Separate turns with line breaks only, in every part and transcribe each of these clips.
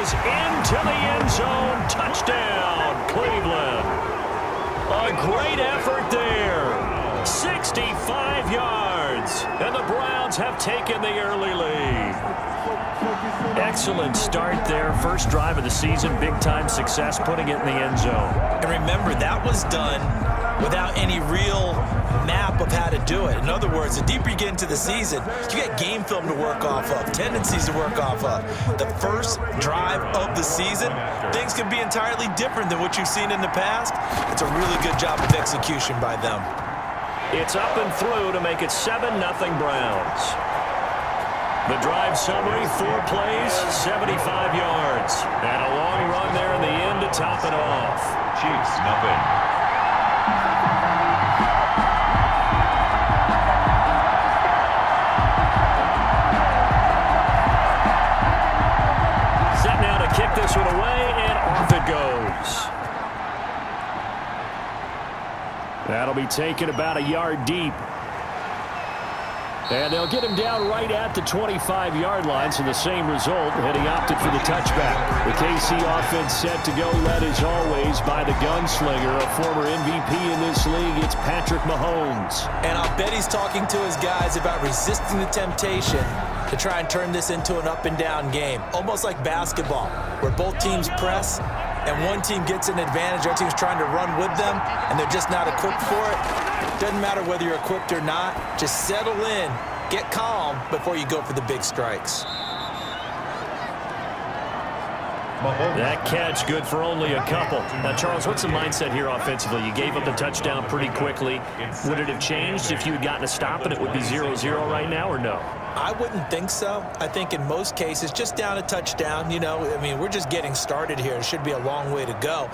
goes into the end zone. Touchdown, Cleveland. A great effort there. 65 yards. And the Browns have taken the early lead. Excellent start there. First drive of the season. Big-time success putting it in the end zone.
And remember, that was done without any real map of how to do it. In other words, the deeper you get into the season, you get game film to work off of, tendencies to work off of. The first drive of the season, things can be entirely different than what you've seen in the past. It's a really good job of execution by them.
It's up and through to make it 7-0 Browns. The drive summary, 4 plays, 75 yards. And a long run there in the end to top it off.
Chiefs, nothing.
Set now to kick this one away, and off it goes. That'll be taken about a yard deep. And they'll get him down right at the 25-yard line, so the same result, and he opted for the touchback. The KC offense set to go, led as always by the gunslinger, a former MVP in this league. It's Patrick Mahomes.
And I'll bet he's talking to his guys about resisting the temptation to try and turn this into an up-and-down game, almost like basketball, where both teams press, and one team gets an advantage, the other team's trying to run with them, and they're just not equipped for it. Doesn't matter whether you're equipped or not. Just settle in, get calm before you go for the big strikes.
That catch good for only a couple. Now, Charles, what's the mindset here offensively? You gave up the touchdown pretty quickly. Would it have changed if you had gotten a stop and it would be 0-0 right now, or no?
I wouldn't think so. I think in most cases, just down a touchdown, you know, I mean, we're just getting started here. It should be a long way to go.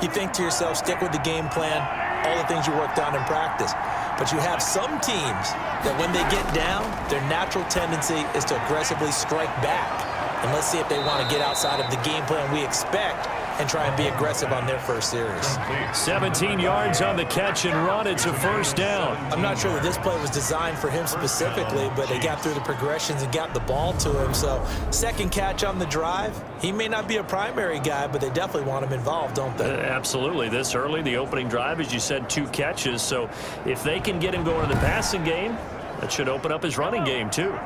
You think to yourself, stick with the game plan, all the things you worked on in practice. But you have some teams that when they get down, their natural tendency is to aggressively strike back. And let's see if they want to get outside of the game plan we expect and try and be aggressive on their first series.
17 yards on the catch and run. It's a first down.
I'm not sure that this play was designed for him specifically, but they got through the progressions and got the ball to him. So second catch on the drive. He may not be a primary guy, but they definitely want him involved, don't they?
Absolutely. This early, the opening drive, as you said, 2 catches. So if they can get him going in the passing game, that should open up his running game too.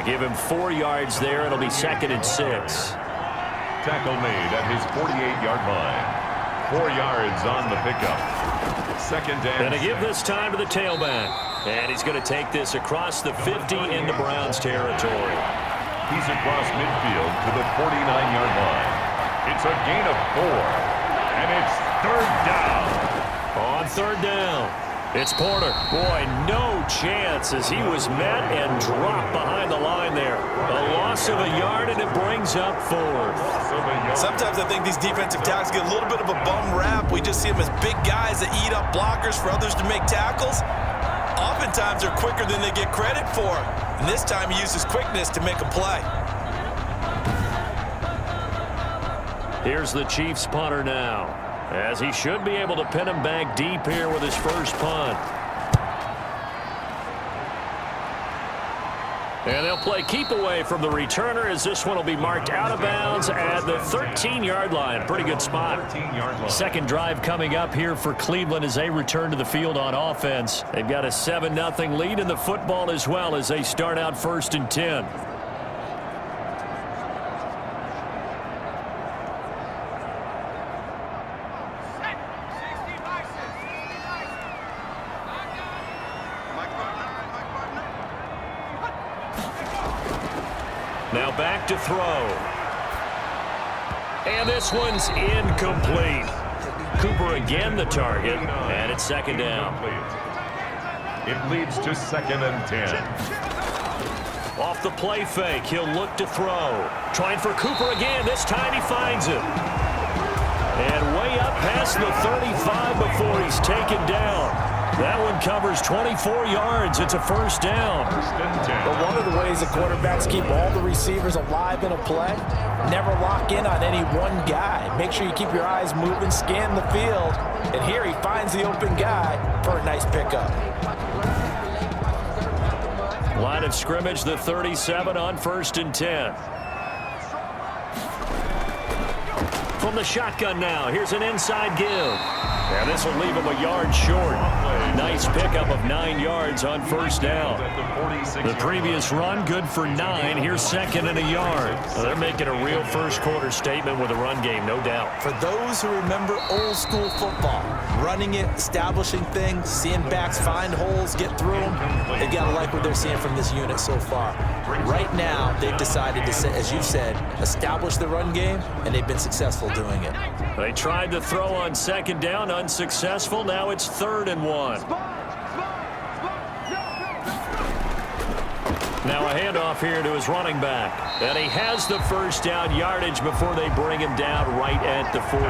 Give him 4 yards there. It'll be 2nd and 6.
Tackle made at his 48-yard line. 4 yards on the pickup. 2nd and
to give this time to the tailback. And he's going to take this across the 50 into Browns territory.
He's across midfield to the 49-yard line. It's a gain of 4. And it's 3rd down.
On 3rd down. It's Porter. Boy, no chance as he was met and dropped behind the line there. A loss of a yard, and it brings up 4th.
Sometimes I think these defensive tackles get a little bit of a bum rap. We just see them as big guys that eat up blockers for others to make tackles. Oftentimes they're quicker than they get credit for. And this time he uses quickness to make a play.
Here's the Chiefs punter now, as he should be able to pin him back deep here with his first punt. And they'll play keep away from the returner, as this one will be marked out of bounds at the 13-yard line. Pretty good spot.
13-yard line.
Second drive coming up here for Cleveland as they return to the field on offense. They've got a 7-0 lead in the football as well as they start out 1st and 10. Now back to throw. And this one's incomplete. Cooper again the target, and it's 2nd down.
It leads to 2nd and 10.
Off the play fake, he'll look to throw. Trying for Cooper again. This time he finds him. And way up past the 35 before he's taken down. That one covers 24 yards. It's a first down.
First and 10.
But one of the ways the quarterbacks keep all the receivers alive in a play, never lock in on any one guy. Make sure you keep your eyes moving, scan the field, and here he finds the open guy for a nice pickup.
Line of scrimmage, the 37 on first and 10. From the shotgun now, here's an inside give. And this will leave him a yard short. Nice pickup of 9 yards on first down. The previous run, good for 9. Here's second and a yard. Well, they're making a real first quarter statement with a run game, no doubt.
For those who remember old school football, running it, establishing things, seeing backs find holes, get through them, they've got to like what they're seeing from this unit so far. Right now, they've decided to, as you said, establish the run game, and they've been successful doing it.
They tried to throw on second down, unsuccessful. Now it's 3rd and 1. Now a handoff here to his running back. And he has the first down yardage before they bring him down right at the 45.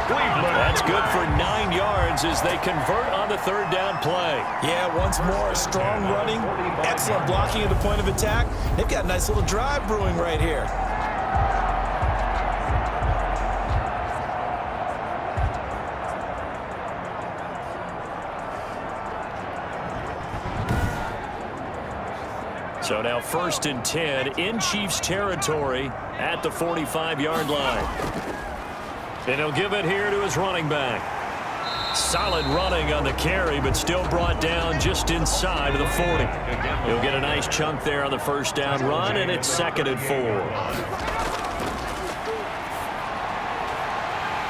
That's good for 9 yards as they convert on the 3rd down play.
Yeah, once more, strong running, excellent blocking at the point of attack. They've got a nice little drive brewing right here.
So now 1st and 10 in Chiefs territory at the 45-yard line. And he'll give it here to his running back. Solid running on the carry, but still brought down just inside of the 40. He'll get a nice chunk there on the first down run, and it's 2nd and 4.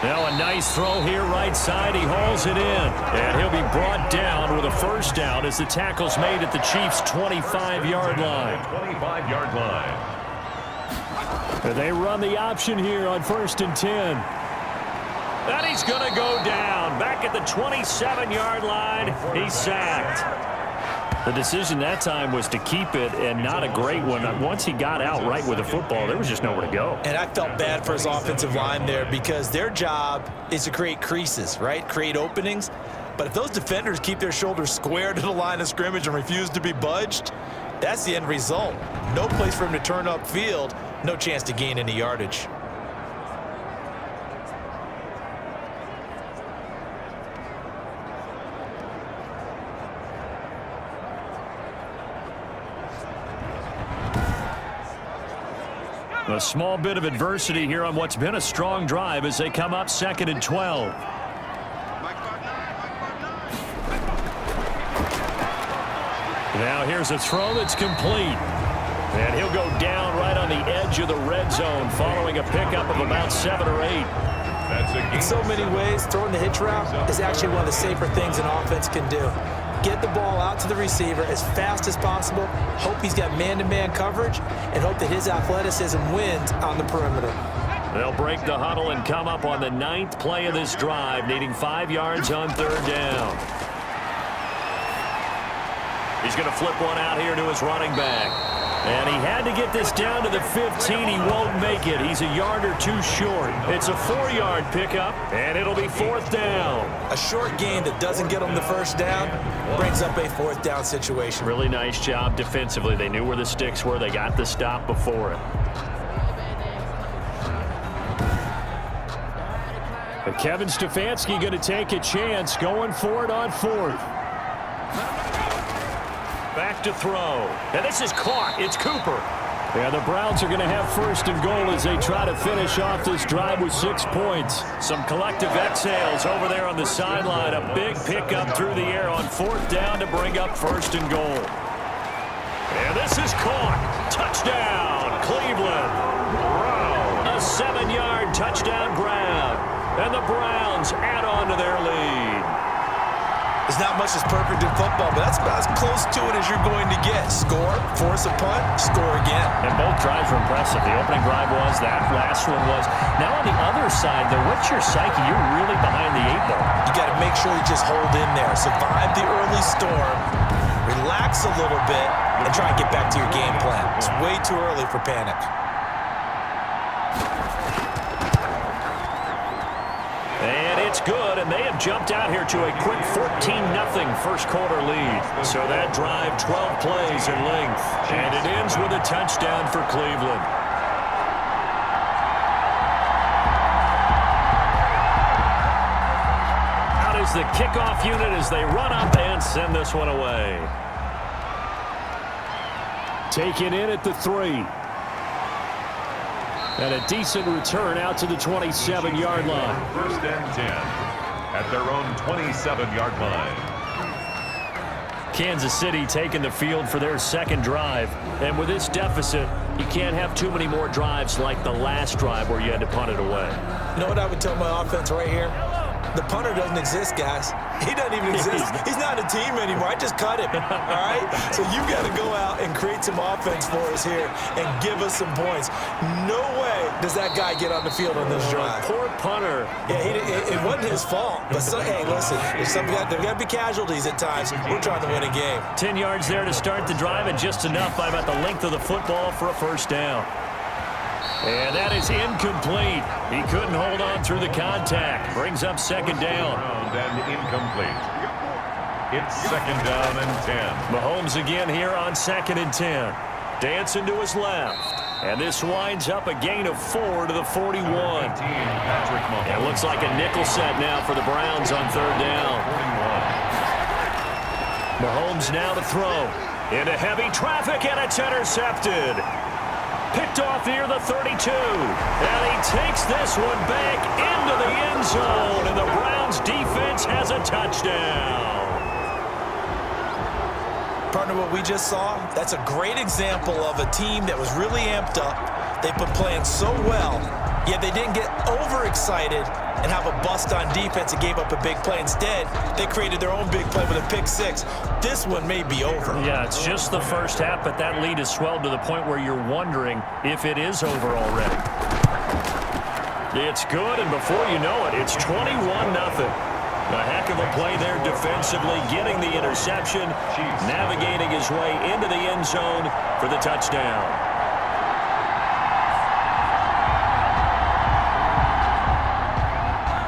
Now a nice throw here right side. He hauls it in. And he'll be brought down with a first down as the tackle's made at the Chiefs' 25-yard line.
25-yard line.
And they run the option here on 1st and 10. And he's going to go down. Back at the 27-yard line. He's sacked. The decision that time was to keep it, and not a great one. Once he got out right with the football, there was just nowhere to go.
And I felt bad for his offensive line there because their job is to create creases, right? Create openings. But if those defenders keep their shoulders square to the line of scrimmage and refuse to be budged, that's the end result. No place for him to turn upfield, no chance to gain any yardage.
A small bit of adversity here on what's been a strong drive as they come up 2nd and 12. Now here's a throw that's complete. And he'll go down right on the edge of the red zone following a pickup of about 7 or 8.
In so many ways, throwing the hitch route is actually one of the safer things an offense can do. Get the ball out to the receiver as fast as possible, hope he's got man-to-man coverage, and hope that his athleticism wins on the perimeter.
They'll break the huddle and come up on the 9th play of this drive, needing 5 yards on 3rd down. He's going to flip one out here to his running back. And he had to get this down to the 15. He won't make it. He's a yard or 2 short. It's a 4-yard pickup, and it'll be 4th down.
A short gain that doesn't get him the first down brings up a 4th down situation.
Really nice job defensively. They knew where the sticks were. They got the stop before it. But Kevin Stefanski going to take a chance, going for it on 4th. Back to throw. And this is caught. It's Cooper. Yeah, the Browns are going to have 1st and goal as they try to finish off this drive with 6 points. Some collective exhales over there on the sideline. A big pickup through the air on 4th down to bring up 1st and goal. And this is caught. Touchdown, Cleveland. A 7-yard touchdown grab. And the Browns add on to their lead.
There's not much that's perfect in football, but that's about as close to it as you're going to get. Score, force a punt, score again.
And both drives were impressive. The opening drive was, that last one was. Now on the other side, though, what's your psyche? You're really behind the 8 ball.
You got to make sure you just hold in there. Survive the early storm, relax a little bit, and try and get back to your game plan. It's way too early for panic.
And it's good, and they have jumped out here to a quick 14-0 first quarter lead. So that drive, 12 plays in length, and it ends with a touchdown for Cleveland. Out is the kickoff unit as they run up and send this one away. Taken in at the 3. And a decent return out to the 27-yard line.
First and 10 at their own 27-yard line.
Kansas City taking the field for their second drive. And with this deficit, you can't have too many more drives like the last drive where you had to punt it away.
You know what I would tell my offense right here? The punter doesn't exist, guys. He doesn't even exist. He's not a team anymore. I just cut him, all right? So you've got to go out and create some offense for us here and give us some points. No way does that guy get on the field on this drive.
Poor punter.
Yeah, it wasn't his fault. But, hey, listen, there got to be casualties at times. We're trying to win a game.
10 yards there to start the drive, and just enough by about the length of the football for a first down. And that is incomplete. He couldn't hold on through the contact. Brings up second down.
And incomplete. It's second down and 10.
Mahomes again here on second and 10. Dancing to his left. And this winds up a gain of 4 to the 41. It looks like a nickel set now for the Browns on third down. 41. Mahomes now to throw. Into heavy traffic, and it's intercepted. Picked off near the 32. And he takes this one back into the end zone. And the Browns defense has a touchdown.
Partner, what we just saw, that's a great example of a team that was really amped up. They've been playing so well, yet they didn't get overexcited and have a bust on defense and gave up a big play. Instead, they created their own big play with a pick six. This one may be over.
Yeah, it's just the first half, but that lead has swelled to the point where you're wondering if it is over already. It's good, and before you know it, it's 21-0. A heck of a play there defensively, getting the interception, navigating his way into the end zone for the touchdown.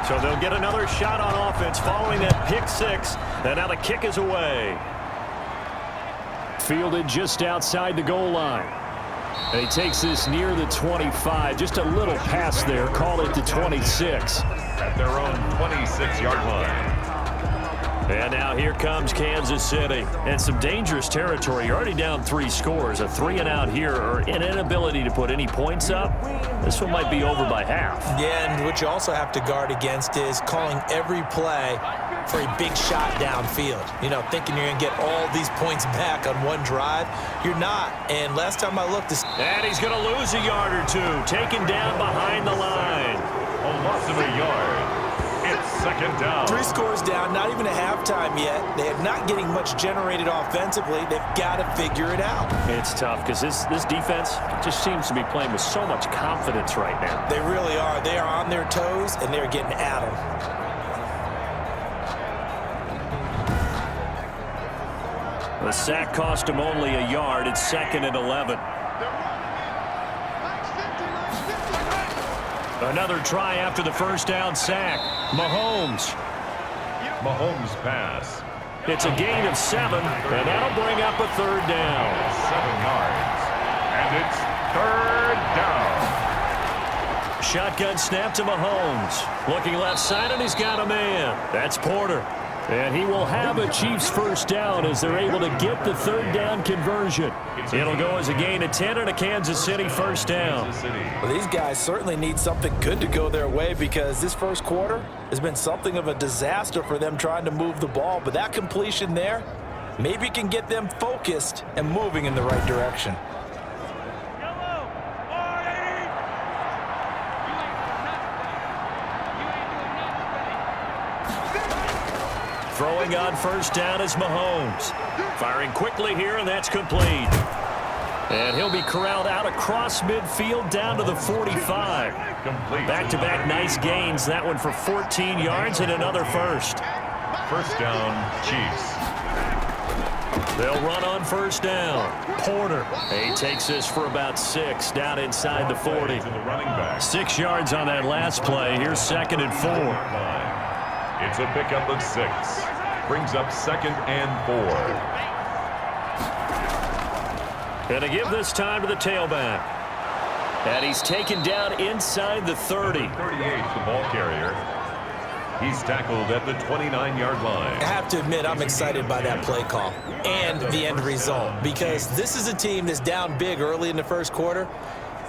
So they'll get another shot on offense following that pick six. And now the kick is away. Fielded just outside the goal line. And he takes this near the 25. Just a little pass there. Call it the 26.
At their own 26-yard line.
And now here comes Kansas City. And some dangerous territory. You're already down 3 scores. A 3-and-out here, or an inability to put any points up. This one might be over by half.
Yeah, and what you also have to guard against is calling every play for a big shot downfield. You know, thinking you're going to get all these points back on one drive. You're not. And last time I looked...
And he's going to lose a yard or two. Taken down behind the line.
A loss of a yard. It's second down.
3 scores down, not even a halftime yet. They're not getting much generated offensively. They've got to figure it out.
It's tough because this defense just seems to be playing with so much confidence right now.
They really are. They are on their toes, and they're getting at them.
The sack cost him only a yard. It's second and 11. Another try after the first down sack. Mahomes
pass.
It's a gain of 7, and that'll bring up a third down.
7 yards. And it's third down.
Shotgun snap to Mahomes. Looking left side, and he's got a man. That's Porter. And he will have a Chiefs first down as they're able to get the third down conversion. It'll go as a gain of 10 and a Kansas City first down.
Well, these guys certainly need something good to go their way because this first quarter has been something of a disaster for them trying to move the ball. But that completion there maybe can get them focused and moving in the right direction.
Throwing on first down is Mahomes. Firing quickly here, and that's complete. And he'll be corralled out across midfield down to the 45. Back-to-back nice gains. That one for 14 yards and another first.
First down, Chiefs.
They'll run on first down. Porter. He takes this for about 6 down inside the 40.
to the running back.
6 yards on that last play. Here's second and 4.
It's a pickup of 6. Brings up 2nd and 4.
And to give this time to the tailback. And he's taken down inside the 30.
38, the ball carrier. He's tackled at the 29-yard line.
I have to admit, I'm excited by that play call and the end result, because this is a team that's down big early in the first quarter,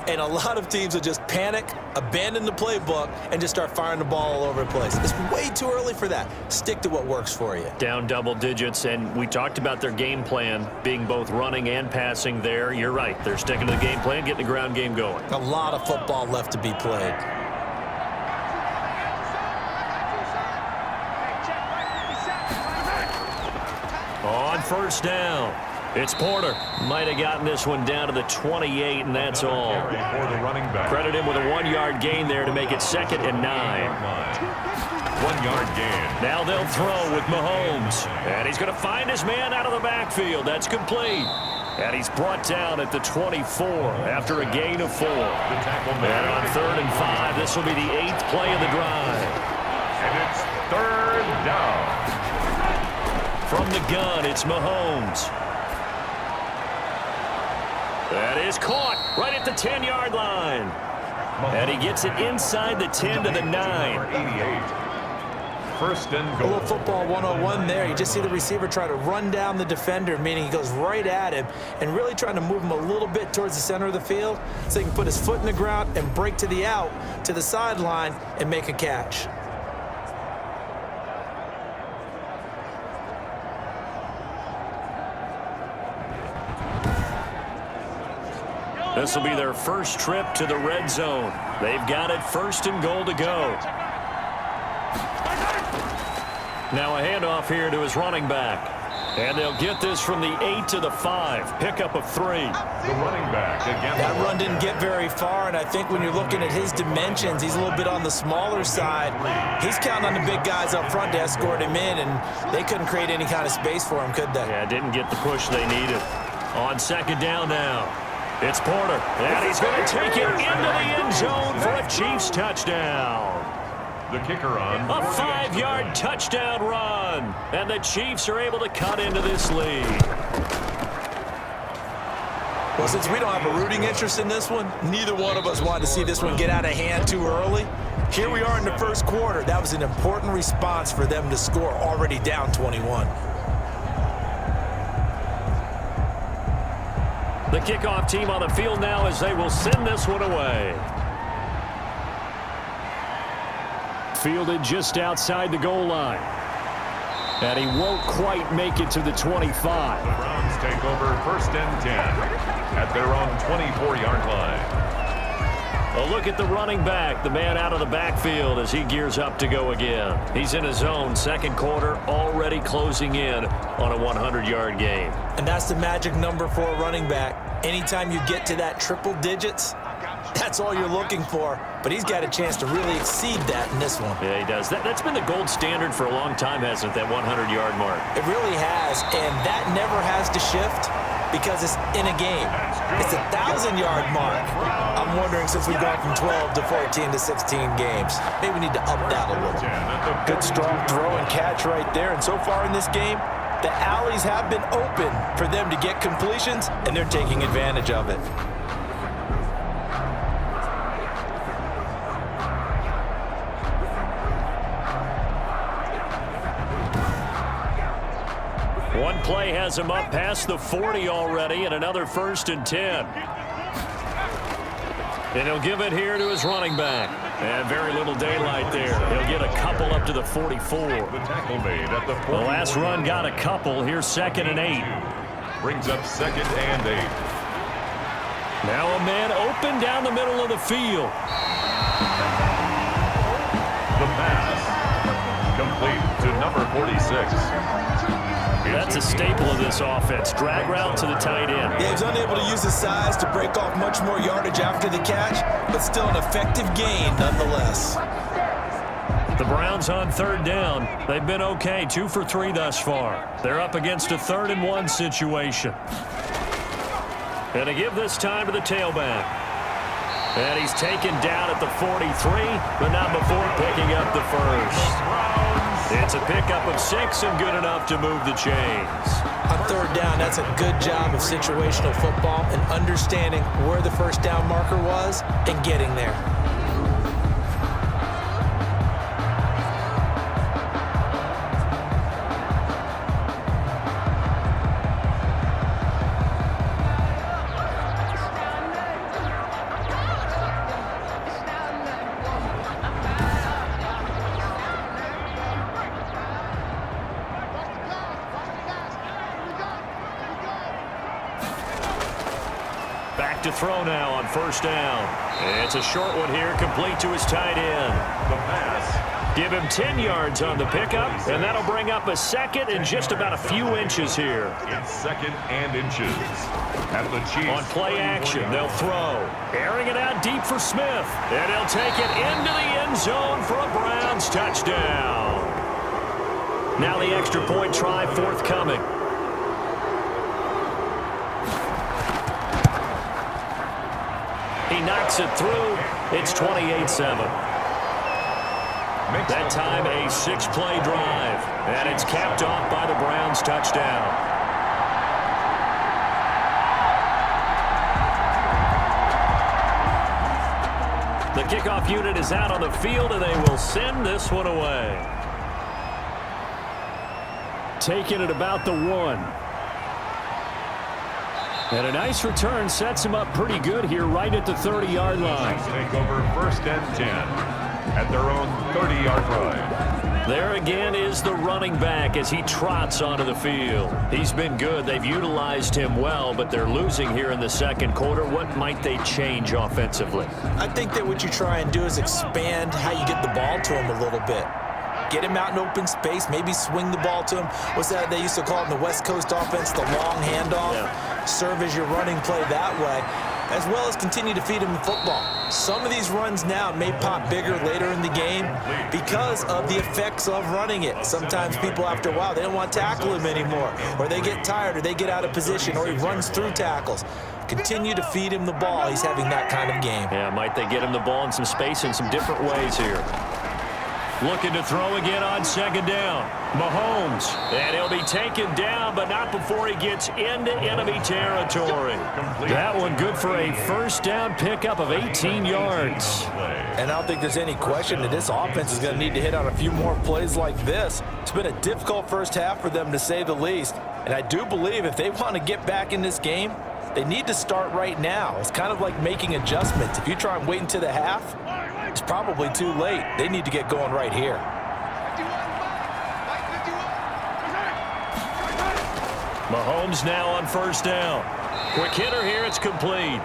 and a lot of teams will just panic, abandon the playbook, and just start firing the ball all over the place. It's way too early for that. Stick to what works for you.
Down double digits, and we talked about their game plan being both running and passing there. You're right. They're sticking to the game plan, getting the ground game going.
A lot of football left to be played.
On first down, it's Porter. Might have gotten this one down to the 28, and that's all.
For the running back.
Credit him with a 1-yard gain there to make it 2nd and 9.
1-yard gain.
Now they'll throw with Mahomes. And he's going to find his man out of the backfield. That's complete. And he's brought down at the 24 after a gain of 4. And on 3rd and 5, this will be the 8th play of the drive.
And it's 3rd down.
From the gun, it's Mahomes. That is caught right at the 10-yard line. And he gets it inside the 10 to the 9.
88. First and
A
goal.
little football 101 there. You just see the receiver try to run down the defender, meaning he goes right at him and really trying to move him a little bit towards the center of the field so he can put his foot in the ground and break to the out, to the sideline, and make a catch.
This will be their first trip to the red zone. They've got it 1st and goal to go. Now a handoff here to his running back. And they'll get this from the 8 to the 5. Pickup of 3.
The running back again.
That run didn't get very far, and I think when you're looking at his dimensions, he's a little bit on the smaller side. He's counting on the big guys up front to escort him in, and they couldn't create any kind of space for him, could they?
Yeah, didn't get the push they needed. On 2nd down now. It's Porter, and he's going to take it into the end zone for a Chiefs touchdown.
The kicker on.
A 5-yard touchdown run, and the Chiefs are able to cut into this lead.
Well, since we don't have a rooting interest in this one, neither one of us wanted to see this one get out of hand too early. Here we are in the first quarter. That was an important response for them to score already down 21.
The kickoff team on the field now as they will send this one away. Fielded just outside the goal line. And he won't quite make it to the 25.
The Browns take over 1st and 10 at their own 24-yard line.
A look at the running back, the man out of the backfield as he gears up to go again. He's in his own 2nd quarter, already closing in on a 100-yard game.
And that's the magic number for a running back. Anytime you get to that triple digits, that's all you're looking for. But he's got a chance to really exceed that in this one.
Yeah, he does. That's been the gold standard for a long time, hasn't it, that 100-yard mark?
It really has, and that never has to shift because it's in a game. It's a 1,000-yard mark. I'm wondering, since we've gone from 12 to 14 to 16 games, maybe we need to up that a little. Good, strong throw and catch right there. And so far in this game, the alleys have been open for them to get completions, and they're taking advantage of it.
One play has him up past the 40 already, and another 1st and 10. And he'll give it here to his running back. And very little daylight there. He'll get a couple up to the 44.
The tackle made at the 40.
The last run got a couple. Here's 2nd and 8.
Brings up 2nd and 8.
Now a man open down the middle of the field.
The pass complete to number 46.
That's a staple of this offense. Drag route to the tight end.
Yeah, he was unable to use his size to break off much more yardage after the catch, but still an effective gain nonetheless.
The Browns on 3rd down. They've been okay, 2 for 3 thus far. They're up against a 3rd and 1 situation. And to give this time to the tailback. And he's taken down at the 43, but not before picking up the first.
Browns
It's a pickup of 6 and good enough to move the chains.
On third down, that's a good job of situational football and understanding where the first down marker was and getting there.
Back to throw now on first down. It's a short one here, complete to his tight end.
The pass.
Give him 10 yards on the pickup, and that'll bring up a second and just about a few inches here.
It's second and inches. At the Chiefs.
On play action, they'll throw. Airing it out deep for Smith. And he'll take it into the end zone for a Browns touchdown. Now the extra point try forthcoming. He knocks it through. It's 28-7. That time a 6-play drive. And it's capped off by the Browns touchdown. The kickoff unit is out on the field, and they will send this one away. Taking it about the 1. And a nice return sets him up pretty good here right at the 30-yard line.
Take over first and 10 at their own 30-yard line.
There again is the running back as he trots onto the field. He's been good. They've utilized him well, but they're losing here in the second quarter. What might they change offensively?
I think that what you try and do is expand how you get the ball to him a little bit. Get him out in open space, maybe swing the ball to him. What's that they used to call it in the West Coast offense, the long handoff? Yeah. Serve as your running play that way, as well as continue to feed him the football. Some of these runs now may pop bigger later in the game because of the effects of running it. Sometimes people, after a while, they don't want to tackle him anymore, or they get tired, or they get out of position, or he runs through tackles. Continue to feed him the ball. He's having that kind of game.
Yeah, might they get him the ball in some space in some different ways here. Looking to throw again on second down. Mahomes. And he'll be taken down, but not before he gets into enemy territory. That one good for a first down pickup of 18 yards.
And I don't think there's any question that this offense is going to need to hit on a few more plays like this. It's been a difficult first half for them, to say the least. And I do believe if they want to get back in this game, they need to start right now. It's kind of like making adjustments. If you try and wait until the half, it's probably too late. They need to get going right here.
Mahomes now on first down. Quick hitter here, it's complete.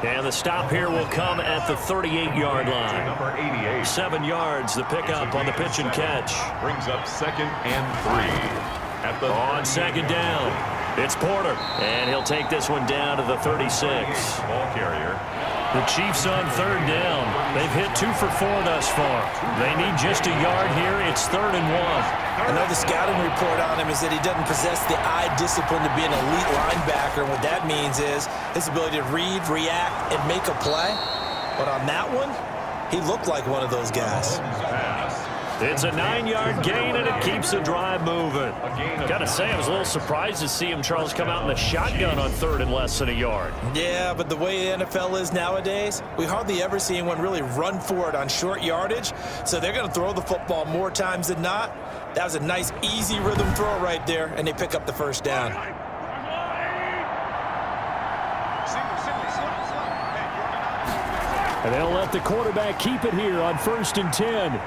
And the stop here will come at the 38-yard line.
Number 88.
7 yards, the pickup on the pitch and catch.
Brings up second and 3.
On second down, it's Porter. And he'll take this one down to the 36.
Ball carrier.
The Chiefs on third down. They've hit 2 for 4 thus far. They need just a yard here. It's 3rd and 1.
I know the scouting report on him is that he doesn't possess the eye discipline to be an elite linebacker. What that means is his ability to read, react, and make a play. But on that one, he looked like one of those guys.
It's a 9-yard gain, and it keeps the drive moving. Gotta say, I was a little surprised to see him, Charles, come out in the shotgun on 3rd and less than a yard.
Yeah, but the way the NFL is nowadays, we hardly ever see anyone really run for it on short yardage. So they're going to throw the football more times than not. That was a nice, easy rhythm throw right there, and they pick up the first down.
And they'll let the quarterback keep it here on 1st and 10.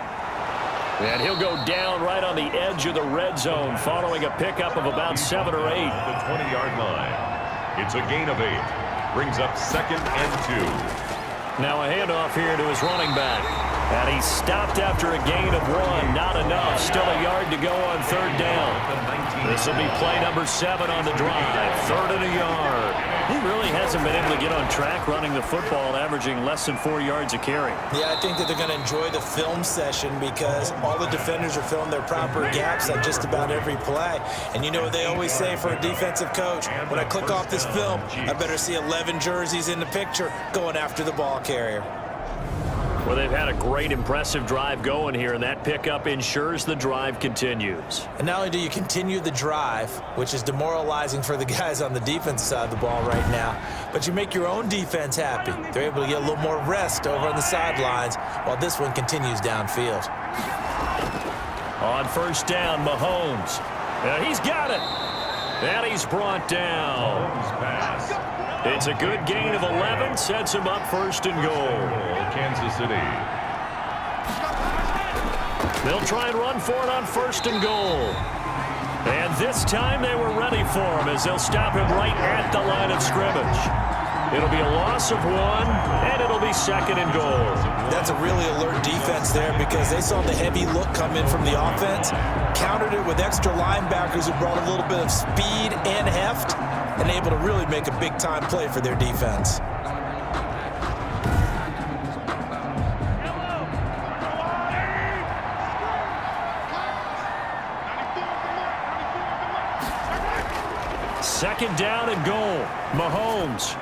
And he'll go down right on the edge of the red zone following a pickup of about 7 or 8.
The 20-yard line. It's a gain of 8. Brings up second and 2.
Now a handoff here to his running back. And he's stopped after a gain of 1. Not enough. Still a yard to go on 3rd down. This will be play number 7 on the drive. 3rd and a yard. He really hasn't been able to get on track running the football, averaging less than 4 yards a carry.
Yeah, I think that they're going to enjoy the film session because all the defenders are filling their proper gaps on just about every play. And you know what they always say for a defensive coach? When I click off this film, I better see 11 jerseys in the picture going after the ball carrier.
Well, they've had a great, impressive drive going here, and that pickup ensures the drive continues.
And not only do you continue the drive, which is demoralizing for the guys on the defense side of the ball right now, but you make your own defense happy. They're able to get a little more rest over on the sidelines while this one continues downfield.
On first down, Mahomes. He's got it. And he's brought down. It's a good gain of 11, sets him up first and goal.
Kansas City.
They'll try and run for it on first and goal. And this time they were ready for him as they'll stop him right at the line of scrimmage. It'll be a loss of 1, and it'll be second and goal.
That's a really alert defense there because they saw the heavy look come in from the offense, countered it with extra linebackers who brought a little bit of speed and heft, and able to really make a big-time play for their defense.
Second down and goal. Mahomes.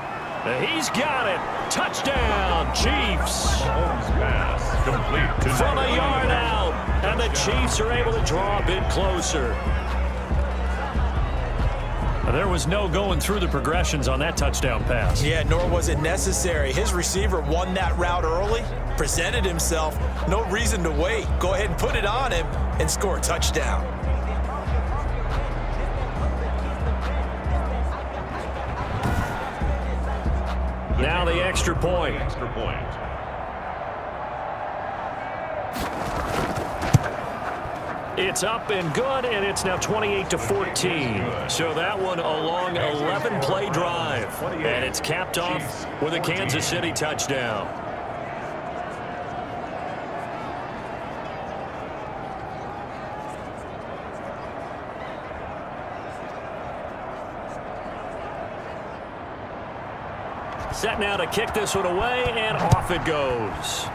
He's got it. Touchdown, Chiefs.
Mahomes pass complete to
From a yard out. And the Chiefs are able to draw a bit closer. There was no going through the progressions on that touchdown pass.
Yeah, nor was it necessary. His receiver won that route early, presented himself. No reason to wait. Go ahead and put it on him and score a touchdown.
Now the extra point. It's up and good, and it's now 28-14. So that one a long 11-play drive. And it's capped off with a Kansas City touchdown. Set now to kick this one away, and off it goes.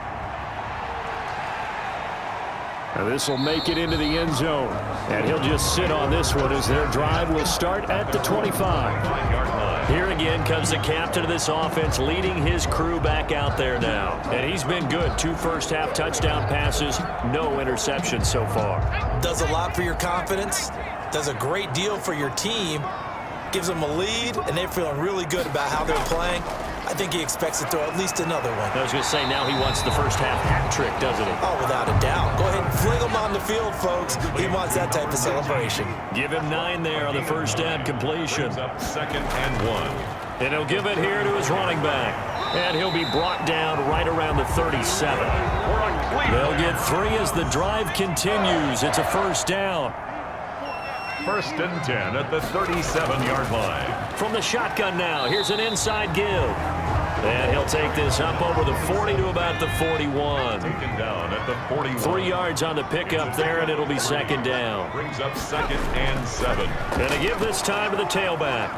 Now this will make it into the end zone, and he'll just sit on this one as their drive will start at the 25. Here again comes the captain of this offense leading his crew back out there now. And he's been good. 2 first-half touchdown passes, no interceptions so far.
Does a lot for your confidence, does a great deal for your team, gives them a lead, and they're feeling really good about how they're playing. I think he expects to throw at least another one.
I was going to say, now he wants the first half hat trick, doesn't he?
Oh, without a doubt. Go ahead and fling him on the field, folks. He wants that type of celebration.
Give him 9 there on the first down completion.
Up second and 1.
And he'll give it here to his running back. And he'll be brought down right around the 37. They'll get 3 as the drive continues. It's a first down.
First and 10 at the 37-yard line.
From the shotgun now, here's an inside give. And he'll take this up over the 40 to about the 41.
Taken down at the 41.
3 yards on the pickup there, and it'll be second down.
Brings up second and 7.
And to give this time to the tailback.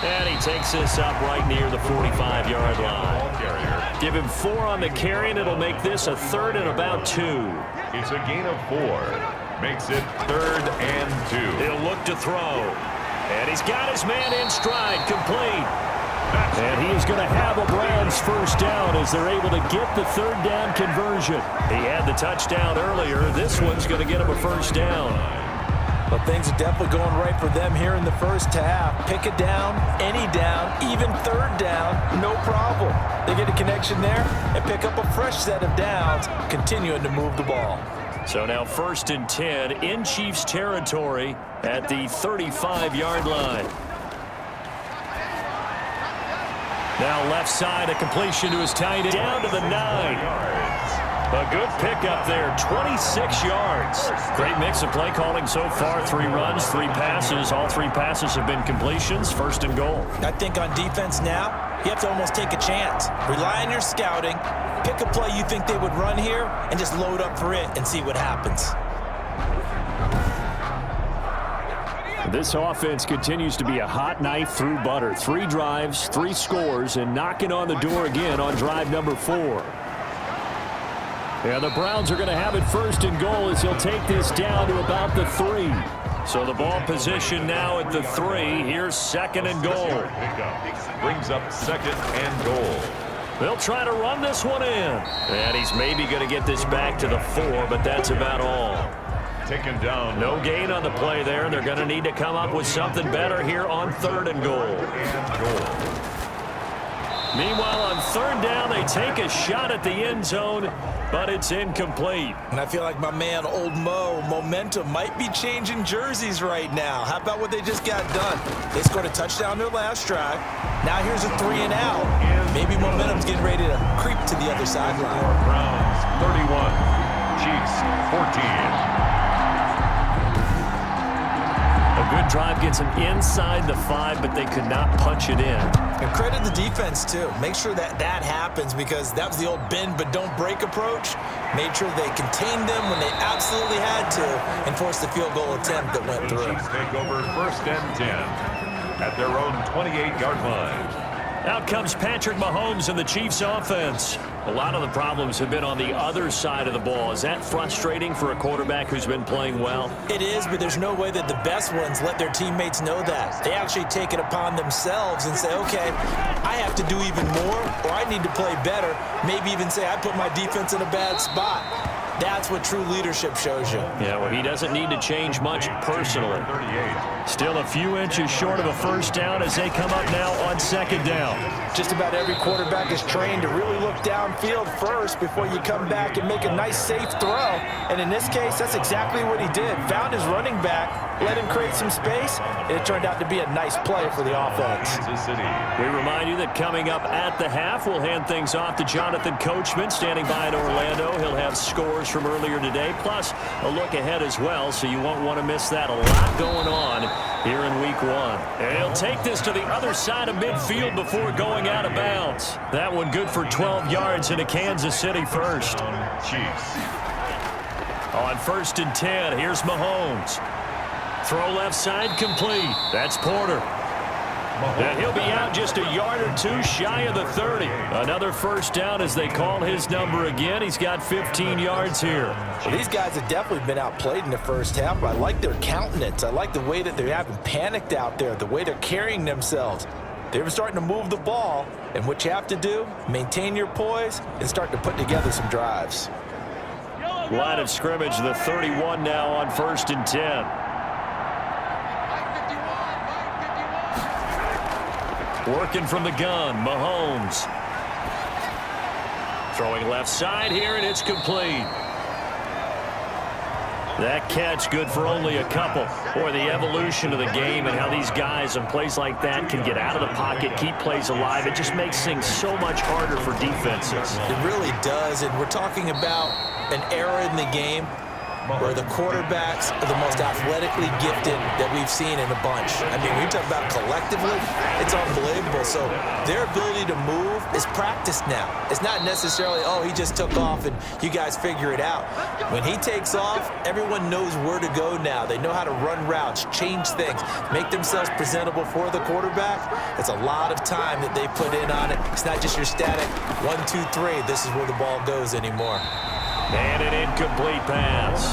And he takes this up right near the 45-yard line. Give him 4 on the carry, and it'll make this a third and about 2.
It's a gain of 4. Makes it third and 2.
He'll look to throw. And he's got his man in stride, complete. And he is going to have a Browns first down as they're able to get the third down conversion. He had the touchdown earlier. This one's going to get him a first down.
But things are definitely going right for them here in the first half. Pick a down, any down, even third down, no problem. They get a connection there and pick up a fresh set of downs, continuing to move the ball.
So now first and 10 in Chiefs territory at the 35-yard line. Now left side, a completion to his tight end down to the 9. A good pickup there, 26 yards. Great mix of play calling so far. 3 runs, 3 passes. All 3 passes have been completions. First and goal.
I think on defense now, you have to almost take a chance. Rely on your scouting. Pick a play you think they would run here and just load up for it and see what happens.
This offense continues to be a hot knife through butter. 3 drives, 3 scores, and knocking on the door again on drive number 4. Yeah, the Browns are going to have it first and goal as he'll take this down to about the 3. So the ball position now at the 3. Here's second and goal.
Brings up second and goal.
They'll try to run this one in. And he's maybe going to get this back to the 4, but that's about all.
Taken down.
No gain on the play there. They're going to need to come up with something better here on 3rd and goal. Meanwhile, on 3rd down, they take a shot at the end zone, but it's incomplete.
And I feel like my man, Old Mo, momentum might be changing jerseys right now. How about what they just got done? They scored a touchdown their last drive. Now here's a 3 and out. Maybe momentum's getting ready to creep to the other sideline.
Browns 31, Chiefs 14.
A good drive gets them inside the 5, but they could not punch it in.
And credit the defense, too. Make sure that happens, because that was the old bend but don't break approach. Made sure they contained them when they absolutely had to and forced the field goal attempt that went through.
Chiefs take over 1st and 10 at their own 28-yard line.
Out comes Patrick Mahomes and the Chiefs offense. A lot of the problems have been on the other side of the ball. Is that frustrating for a quarterback who's been playing well?
It is, but there's no way that the best ones let their teammates know that. They actually take it upon themselves and say, okay, I have to do even more, or I need to play better. Maybe even say I put my defense in a bad spot. That's what true leadership shows you.
Yeah, well, he doesn't need to change much personally. Still a few inches short of a 1st down as they come up now on 2nd down.
Just about every quarterback is trained to really look downfield first before you come back and make a nice, safe throw. And in this case, that's exactly what he did. Found his running back, let him create some space, and it turned out to be a nice play for the offense.
We remind you that coming up at the half, we'll hand things off to Jonathan Coachman standing by in Orlando. He'll have scores from earlier today, plus a look ahead as well, so you won't want to miss that. A lot going on here in Week 1. And he'll take this to the other side of midfield before going out of bounds. That one good for 12 yards into Kansas City first.
Chiefs.
On 1st and 10, here's Mahomes. Throw left side complete. That's Porter. And he'll be out just a yard or 2 shy of the 30. Another 1st down as they call his number again. He's got 15 yards here.
Well, these guys have definitely been outplayed in the 1st half, but I like their countenance. I like the way that they haven't panicked out there, the way they're carrying themselves. They're starting to move the ball, and what you have to do, maintain your poise and start to put together some drives.
Line of scrimmage, the 31 now on 1st and 10. Working from the gun, Mahomes. Throwing left side here, and it's complete. That catch good for only a couple. Boy, the evolution of the game and how these guys in plays like that can get out of the pocket, keep plays alive. It just makes things so much harder for defenses.
It really does, and we're talking about an era in the game where the quarterbacks are the most athletically gifted that we've seen in a bunch. I mean, when you talk about collectively, it's unbelievable. So their ability to move is practiced now. It's not necessarily, oh, he just took off and you guys figure it out. When he takes off, everyone knows where to go now. They know how to run routes, change things, make themselves presentable for the quarterback. It's a lot of time that they put in on it. It's not just your static 1, 2, 3, this is where the ball goes anymore.
And an incomplete pass.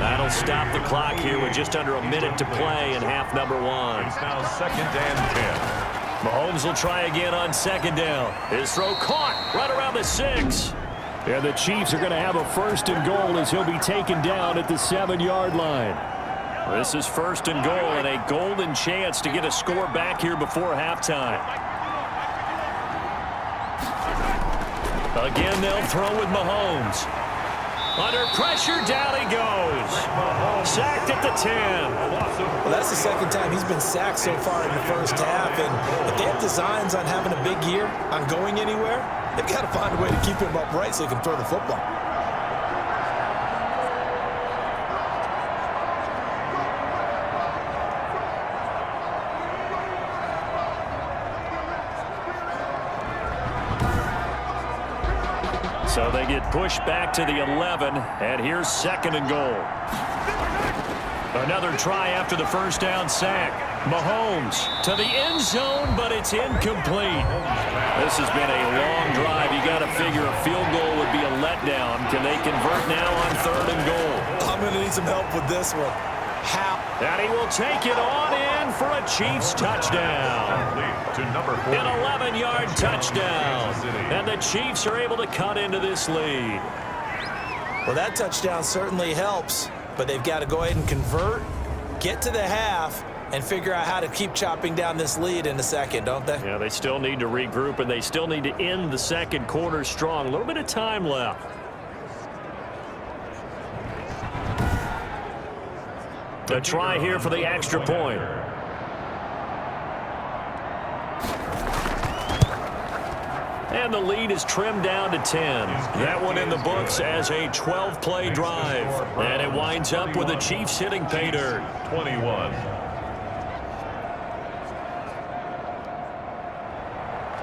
That'll stop the clock here with just under a minute to play in half number 1.
It's now 2nd and 10.
Mahomes will try again on 2nd down. His throw caught right around the 6. And the Chiefs are going to have a 1st and goal as he'll be taken down at the 7-yard line. This is 1st and goal and a golden chance to get a score back here before halftime. Again, they'll throw with Mahomes. Under pressure, down he goes. Sacked at the 10.
Well, that's the 2nd time he's been sacked so far in the 1st half. And if they have designs on having a big year, on going anywhere, they've got to find a way to keep him upright so he can throw the football.
So they get pushed back to the 11, and here's 2nd and goal. Another try after the 1st down sack. Mahomes to the end zone, but it's incomplete. This has been a long drive. You got to figure a field goal would be a letdown. Can they convert now on 3rd and goal?
I'm going to need some help with this one. How?
And he will take it on in for a Chiefs touchdown.
To number 40.
An 11-yard touchdown. And the Chiefs are able to cut into this lead.
Well, that touchdown certainly helps, but they've got to go ahead and convert, get to the half, and figure out how to keep chopping down this lead in the second, don't they?
Yeah, they still need to regroup, and they still need to end the second quarter strong. A little bit of time left. A try here for the extra point. And the lead is trimmed down to 10. That one in the books as a 12-play drive. And it winds up with the Chiefs hitting pay dirt.
21.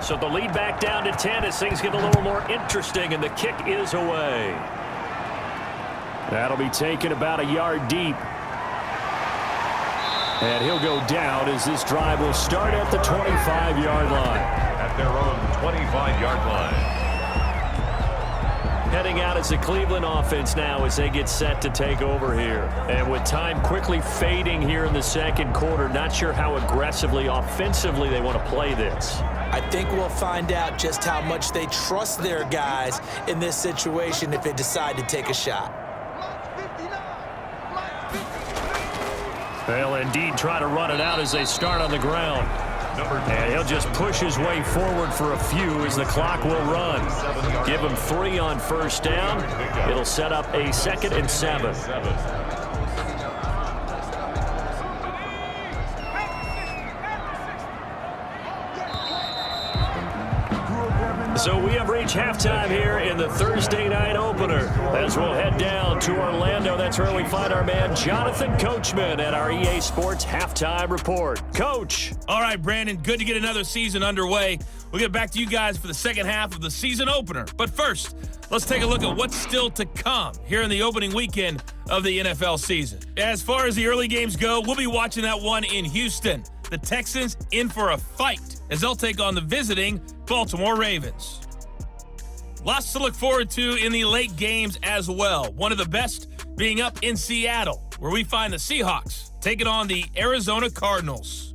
So the lead back down to 10 as things get a little more interesting, and the kick is away. That'll be taken about a yard deep. And he'll go down as this drive will start at the 25-yard line.
At their own 25-yard line.
Heading out as the Cleveland offense now as they get set to take over here. And with time quickly fading here in the second quarter, not sure how aggressively, offensively they want to play this.
I think we'll find out just how much they trust their guys in this situation if they decide to take a shot.
They'll indeed try to run it out as they start on the ground. And he'll just push his way forward for a few as the clock will run. Give him 3 on first down. It'll set up a 2nd and 7. So we have reached halftime here in the Thursday night opener. As we'll head down to Orlando, that's where we find our man Jonathan Coachman at our EA Sports Halftime Report. Coach.
All right, Brandon, good to get another season underway. We'll get back to you guys for the second half of the season opener. But first, let's take a look at what's still to come here in the opening weekend of the NFL season. As far as the early games go, we'll be watching that one in Houston. The Texans in for a fight as they'll take on the visiting Baltimore Ravens. Lots to look forward to in the late games as well. One of the best being up in Seattle, where we find the Seahawks taking on the Arizona Cardinals.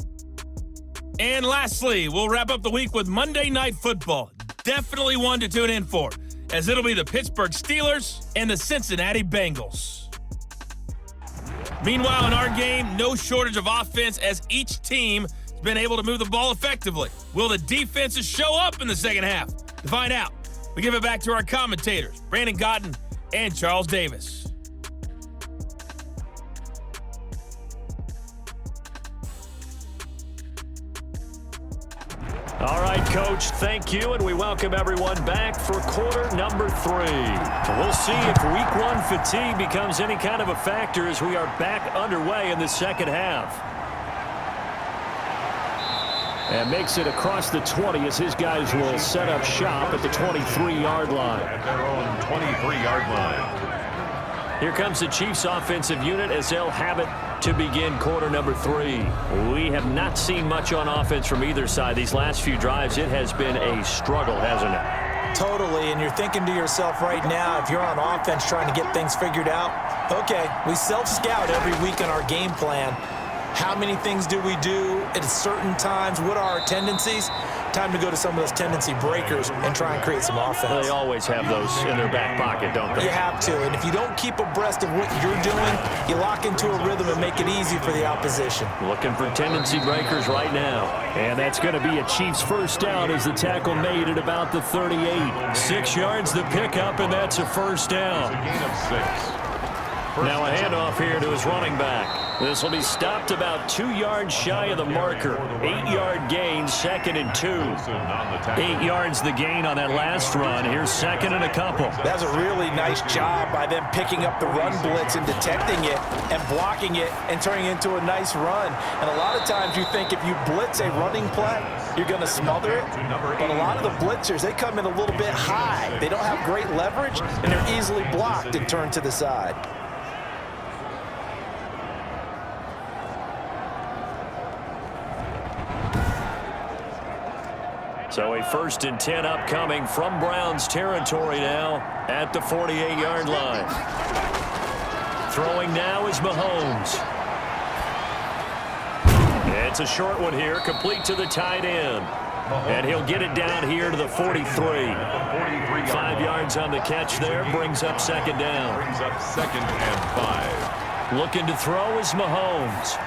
And lastly, we'll wrap up the week with Monday Night Football. Definitely one to tune in for, as it'll be the Pittsburgh Steelers and the Cincinnati Bengals. Meanwhile, in our game, no shortage of offense as each team has been able to move the ball effectively. Will the defenses show up in the second half? To find out, we give it back to our commentators, Brandon Godden and Charles Davis.
All right, Coach, thank you, and we welcome everyone back for quarter number 3. We'll see if week 1 fatigue becomes any kind of a factor as we are back underway in the second half. And makes it across the 20 as his guys will set up shop at the 23-yard line.
At their own 23-yard line.
Here comes the Chiefs offensive unit as they'll have it to begin quarter number 3. We have not seen much on offense from either side these last few drives. It has been a struggle, hasn't it?
Totally, and you're thinking to yourself right now, if you're on offense trying to get things figured out, okay, we self-scout every week in our game plan. How many things do we do at certain times? What are our tendencies? Time to go to some of those tendency breakers and try and create some offense.
They always have those in their back pocket, don't they?
You have to, and if you don't keep abreast of what you're doing, you lock into a rhythm and make it easy for the opposition.
Looking for tendency breakers right now. And that's going to be a Chiefs first down as the tackle made at about the 38. 6 yards the pickup, and that's a first down.
It's a gain of 6.
Now a handoff here to his running back. This will be stopped about 2 yards shy of the marker. 8-yard gain, 2nd and 2. 8 yards the gain on that last run. Here's 2nd and a couple.
That's a really nice job by them picking up the run blitz and detecting it and blocking it and turning it into a nice run. And a lot of times you think if you blitz a running play, you're going to smother it. But a lot of the blitzers, they come in a little bit high. They don't have great leverage, and they're easily blocked and turned to the side.
So a 1st and 10 upcoming from Browns territory now at the 48-yard line. Throwing now is Mahomes. It's a short one here, complete to the tight end. And he'll get it down here to the 43. 5 yards on the catch there, brings up second down.
Brings up 2nd and 5.
Looking to throw is Mahomes.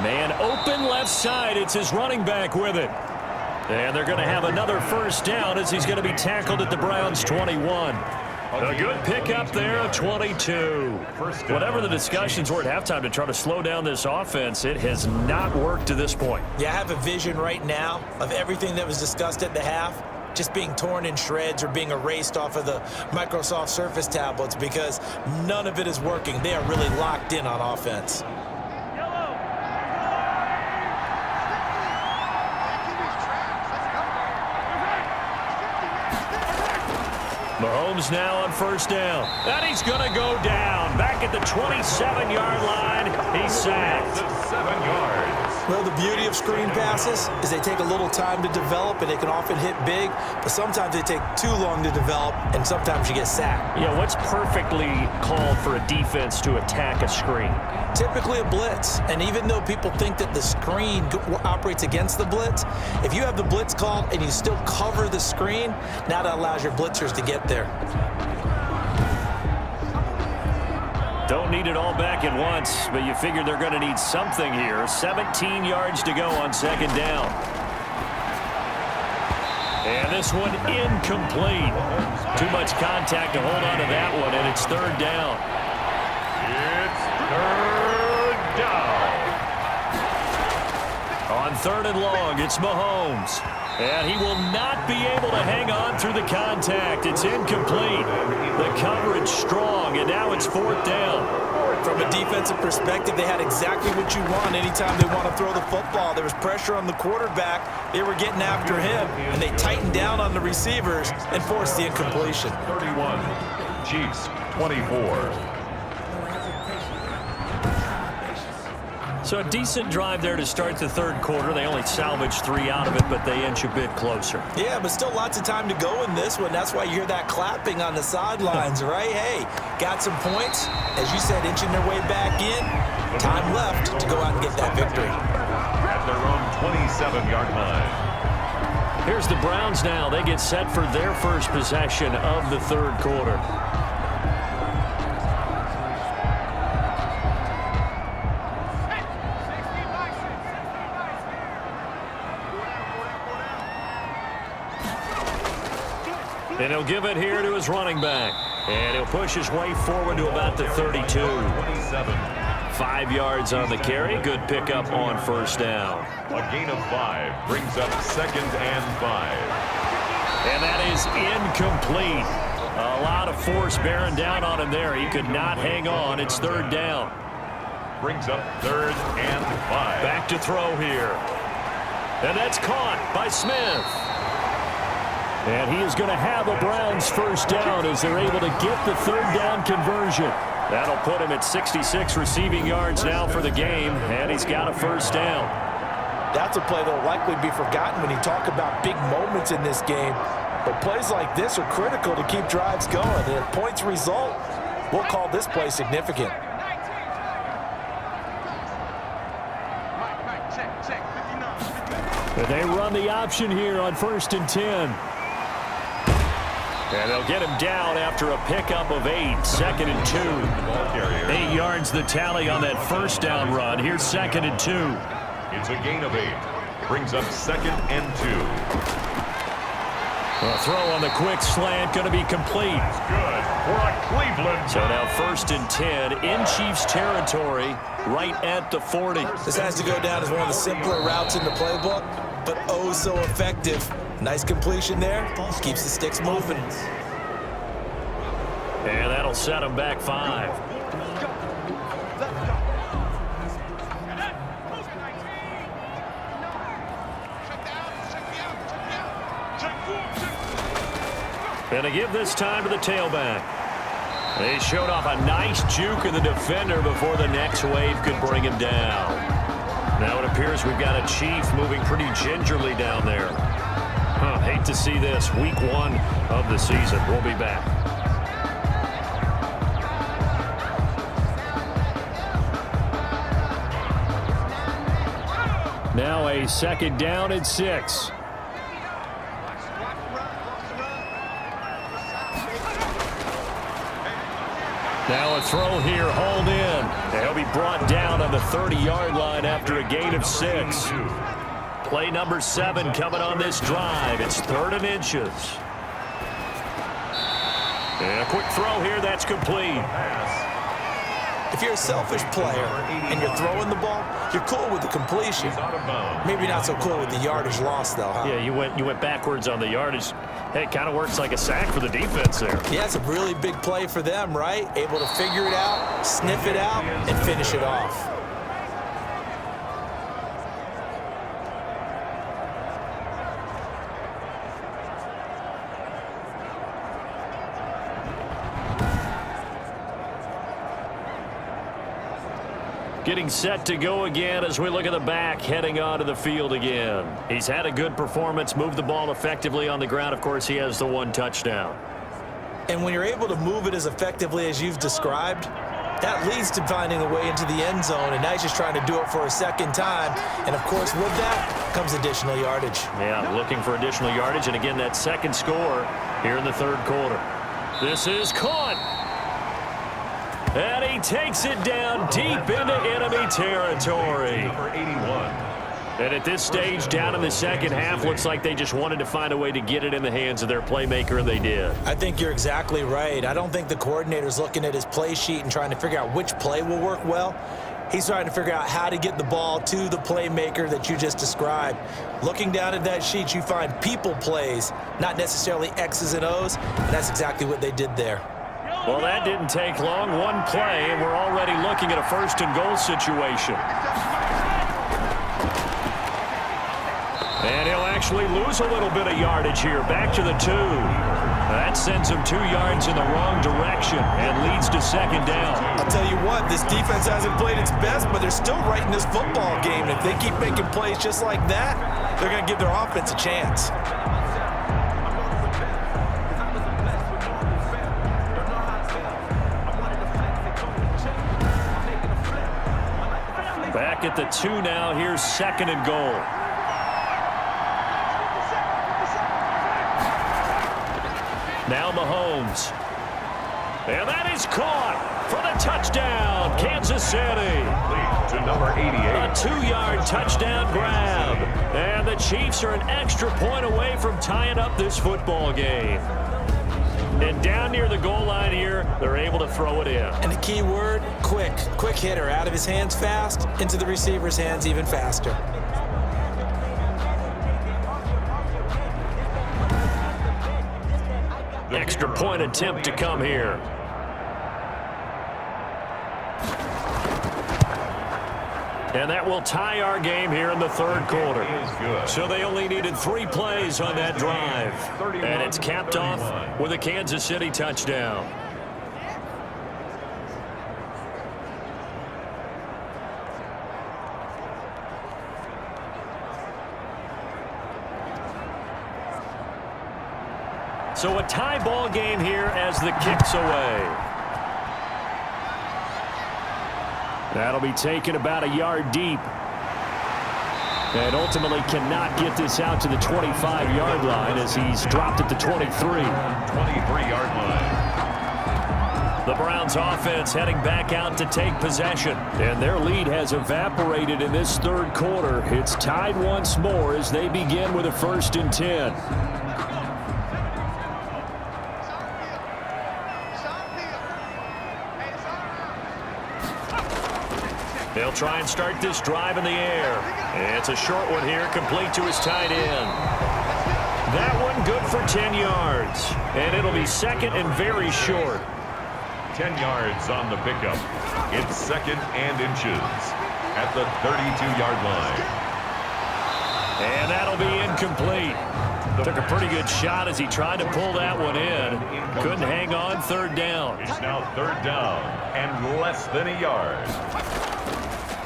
Man open left side. It's his running back with it. And they're going to have another first down as he's going to be tackled at the Browns' 21. A good pickup there, 22. Whatever the discussions were at halftime to try to slow down this offense, it has not worked to this point.
Yeah, I have a vision right now of everything that was discussed at the half just being torn in shreds or being erased off of the Microsoft Surface tablets because none of it is working. They are really locked in on offense.
Mahomes now on first down. And he's going to go down. Back at the 27-yard line. He's sacked.
7 yards.
Well, the beauty of screen passes is they take a little time to develop, and they can often hit big, but sometimes they take too long to develop, and sometimes you get sacked.
Yeah, what's perfectly called for a defense to attack a screen?
Typically a blitz, and even though people think that the screen operates against the blitz, if you have the blitz called and you still cover the screen, now that allows your blitzers to get there.
Don't need it all back at once, but you figure they're going to need something here. 17 yards to go on second down. And this one incomplete. Too much contact to hold on to that one, and it's third down.
It's third down.
On third and long, it's Mahomes. And he will not be able to hang on through the contact. It's incomplete. The coverage strong, and now it's fourth down.
From a defensive perspective, they had exactly what you want anytime they want to throw the football. There was pressure on the quarterback. They were getting after him, and they tightened down on the receivers and forced the incompletion.
31. Chiefs 24.
So a decent drive there to start the third quarter. They only salvaged 3 out of it, but they inch a bit closer.
Yeah, but still lots of time to go in this one. That's why you hear that clapping on the sidelines, right? Hey, got some points. As you said, inching their way back in. Time left to go out and get that victory.
At their own 27-yard line.
Here's the Browns now. They get set for their first possession of the third quarter. And he'll give it here to his running back. And he'll push his way forward to about the 32. 5 yards on the carry. Good pickup on first down.
A gain of 5 brings up 2nd and 5.
And that is incomplete. A lot of force bearing down on him there. He could not hang on. It's third down.
Brings up 3rd and 5.
Back to throw here. And that's caught by Smith. And he is going to have a Browns first down as they're able to get the third down conversion. That'll put him at 66 receiving yards now for the game, and he's got a first down.
That's a play that will likely be forgotten when you talk about big moments in this game. But plays like this are critical to keep drives going. And if points result, we'll call this play significant.
But they run the option here on 1st and 10. And they'll get him down after a pickup of 8. 2nd and 2. 8 yards the tally on that first down run. Here's 2nd and 2.
It's a gain of 8. Brings up 2nd and 2.
A throw on the quick slant going to be complete.
Good for a Cleveland.
So now 1st and 10 in Chiefs territory right at the 40.
This has to go down as one of the simpler routes in the playbook, but oh so effective. Nice completion there. Keeps the sticks moving.
And that'll set him back 5. And to give this time to the tailback. They showed off a nice juke of the defender before the next wave could bring him down. Now it appears we've got a Chief moving pretty gingerly down there. Hate to see this. Week 1 of the season. We'll be back. Now a second down and 6. Now a throw here, hauled in. He'll be brought down on the 30-yard line after a gain of 6. Play number 7 coming on this drive. It's 3rd and inches. And a quick throw here, that's complete.
If you're a selfish player and you're throwing the ball, you're cool with the completion. Maybe not so cool with the yardage loss, though, huh?
Yeah, you went backwards on the yardage. Hey, it kind of works like a sack for the defense there.
Yeah, it's a really big play for them, right? Able to figure it out, sniff it out, and finish it off.
Getting set to go again as we look at the back heading onto the field again. He's had a good performance, moved the ball effectively on the ground. Of course, he has the 1 touchdown.
And when you're able to move it as effectively as you've described, that leads to finding a way into the end zone, and now he's just trying to do it for a second time. And, of course, with that comes additional yardage.
Yeah, looking for additional yardage, and again, that second score here in the 3rd quarter. This is caught. And he takes it down deep into enemy territory.
Number 81.
And at this stage, down in the second half, looks like they just wanted to find a way to get it in the hands of their playmaker, and they did.
I think you're exactly right. I don't think the coordinator's looking at his play sheet and trying to figure out which play will work well. He's trying to figure out how to get the ball to the playmaker that you just described. Looking down at that sheet, you find people plays, not necessarily X's and O's, and that's exactly what they did there.
Well, that didn't take long. 1 play, and we're already looking at a 1st and goal situation. And he'll actually lose a little bit of yardage here. Back to the 2. That sends him 2 yards in the wrong direction and leads to 2nd down.
I'll tell you what, this defense hasn't played its best, but they're still right in this football game. And if they keep making plays just like that, they're going to give their offense a chance.
Back at the 2 now. Here's 2nd and goal. Now Mahomes. And that is caught for the touchdown, Kansas City.
To number 88.
A 2-yard touchdown grab. And the Chiefs are an extra point away from tying up this football game. And down near the goal line here, they're able to throw it in.
And the key word, quick. Quick hitter, out of his hands fast, into the receiver's hands even faster.
Extra point attempt to come here. And that will tie our game here in the 3rd quarter. So they only needed 3 plays on that drive. And it's capped off with a Kansas City touchdown. So a tie ball game here as the kick's away. That'll be taken about a yard deep. And ultimately cannot get this out to the 25-yard line as he's dropped at the 23.
23-yard line.
The Browns offense heading back out to take possession. And their lead has evaporated in this 3rd quarter. It's tied once more as they begin with a 1st and 10. They'll try and start this drive in the air. It's a short one here, complete to his tight end. That one good for 10 yards. And it'll be 2nd and very short.
10 yards on the pickup. It's 2nd and inches at the 32-yard line.
And that'll be incomplete. Took a pretty good shot as he tried to pull that one in. Couldn't hang on. 3rd down.
It's now 3rd down and less than a yard.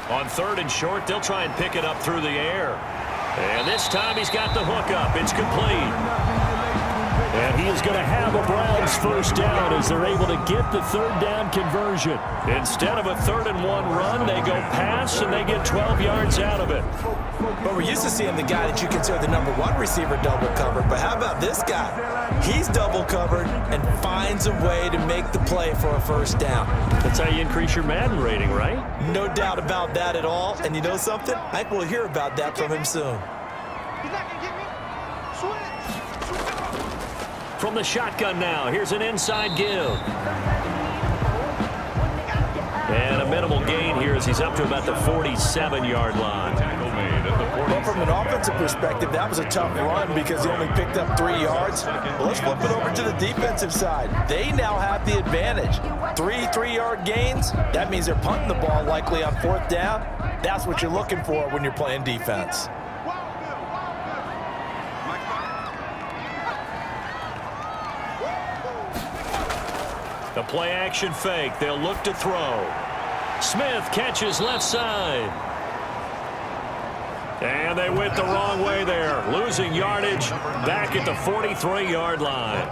On 3rd and short, they'll try and pick it up through the air. And this time he's got the hook up. It's complete. And he is going to have a Browns first down as they're able to get the third down conversion. Instead of a 3rd-and-1 run, they go pass, and they get 12 yards out of it.
But we're used to seeing the guy that you consider the #1 receiver double covered. But how about this guy? He's double covered and finds a way to make the play for a first down.
That's how you increase your Madden rating, right?
No doubt about that at all. And you know something? I think we'll hear about that from him soon.
From the shotgun now, here's an inside give. And a minimal gain here as he's up to about the 47-yard line.
Well, from an offensive perspective, that was a tough run because he only picked up 3 yards. Well, let's flip it over to the defensive side. They now have the advantage. 3 3-yard gains, that means they're punting the ball likely on 4th down. That's what you're looking for when you're playing defense.
The play action fake. They'll look to throw. Smith catches left side. And they went the wrong way there. Losing yardage back at the 43-yard line.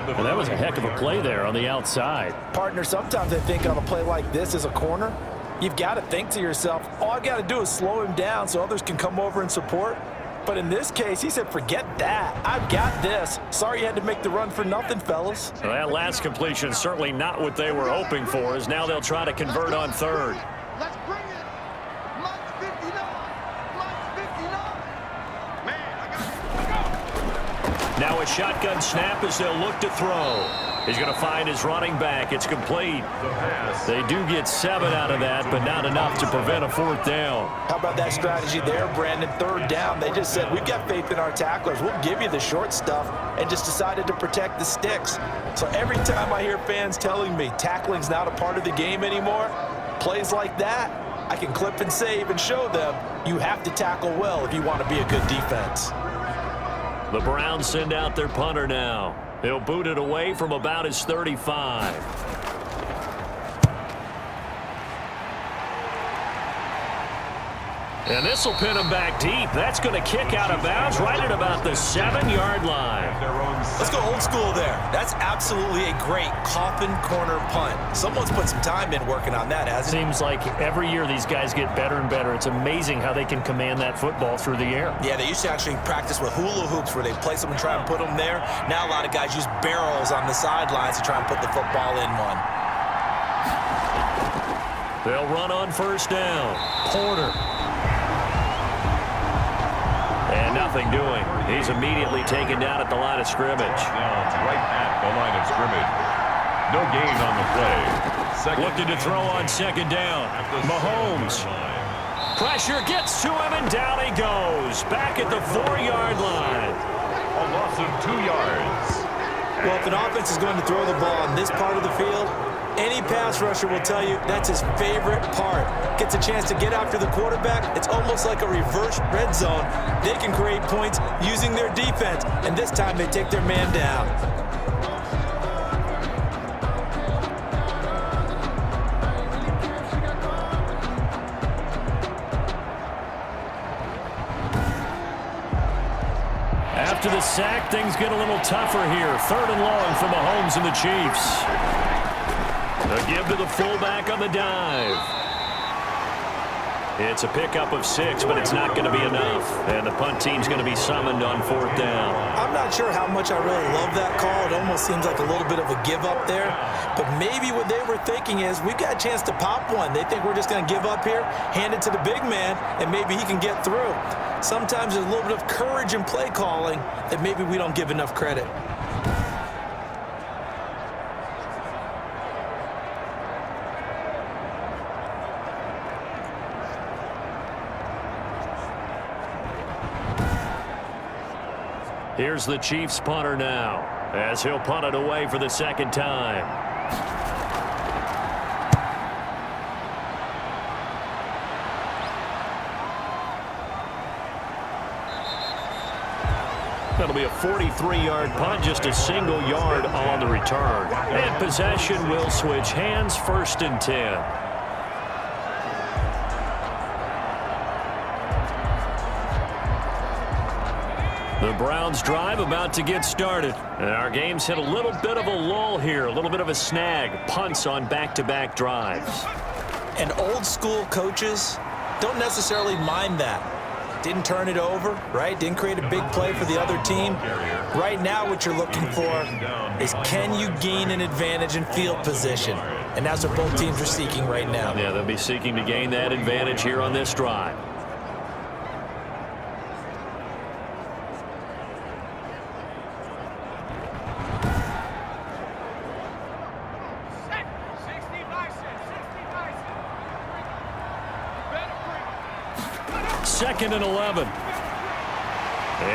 Well, that was a heck of a play there on the outside.
Partner, sometimes I think on a play like this as a corner, you've got to think to yourself, all I've got to do is slow him down so others can come over and support. But in this case, he said, forget that. I've got this. Sorry you had to make the run for nothing, fellas.
Well, that last completion is certainly not what they were hoping for, as now they'll try to convert on 3rd.
Let's bring it. Mike's 59. Mike's 59. Man, I got it.
Now a shotgun snap as they'll look to throw. He's going to find his running back. It's complete. They do get 7 out of that, but not enough to prevent a 4th down.
How about that strategy there, Brandon? 3rd down, they just said, we've got faith in our tacklers. We'll give you the short stuff, and just decided to protect the sticks. So every time I hear fans telling me tackling's not a part of the game anymore, plays like that, I can clip and save and show them you have to tackle well if you want to be a good defense.
The Browns send out their punter now. He'll boot it away from about his 35. And this will pin him back deep. That's going to kick out of bounds right at about the 7-yard line.
Let's go old school there. That's absolutely a great coffin corner punt. Someone's put some time in working on that, hasn't it?
Seems like every year these guys get better and better. It's amazing how they can command that football through the air.
Yeah, they used to actually practice with hula hoops where they place them and try and put them there. Now a lot of guys use barrels on the sidelines to try and put the football in one.
They'll run on 1st down. Porter. And nothing doing. He's immediately taken down at the line of scrimmage.
Right at the line of scrimmage. No gain on the play.
Looking to throw on 2nd down. Mahomes. Pressure gets to him, and down he goes. Back at the 4-yard line.
A loss of 2 yards.
Well, if an offense is going to throw the ball on this part of the field, any pass rusher will tell you that's his favorite part. Gets a chance to get after the quarterback. It's almost like a reverse red zone. They can create points using their defense, and this time they take their man down.
After the sack, things get a little tougher here. 3rd and long for Mahomes and the Chiefs. A give to the fullback on the dive. It's a pickup of 6, but it's not going to be enough. And the punt team's going to be summoned on 4th down.
I'm not sure how much I really love that call. It almost seems like a little bit of a give up there. But maybe what they were thinking is, we've got a chance to pop one. They think we're just going to give up here, hand it to the big man, and maybe he can get through. Sometimes there's a little bit of courage in play calling that maybe we don't give enough credit.
Here's the Chiefs punter now, as he'll punt it away for the 2nd time. That'll be a 43-yard punt, just a single yard on the return. And possession will switch hands, 1st and 10. The Browns drive about to get started. And our game's hit a little bit of a lull here, a little bit of a snag. Punts on back-to-back drives.
And old school coaches don't necessarily mind that. Didn't turn it over, right? Didn't create a big play for the other team. Right now what you're looking for is, can you gain an advantage in field position? And that's what both teams are seeking right now.
Yeah, they'll be seeking to gain that advantage here on this drive. Second and 11.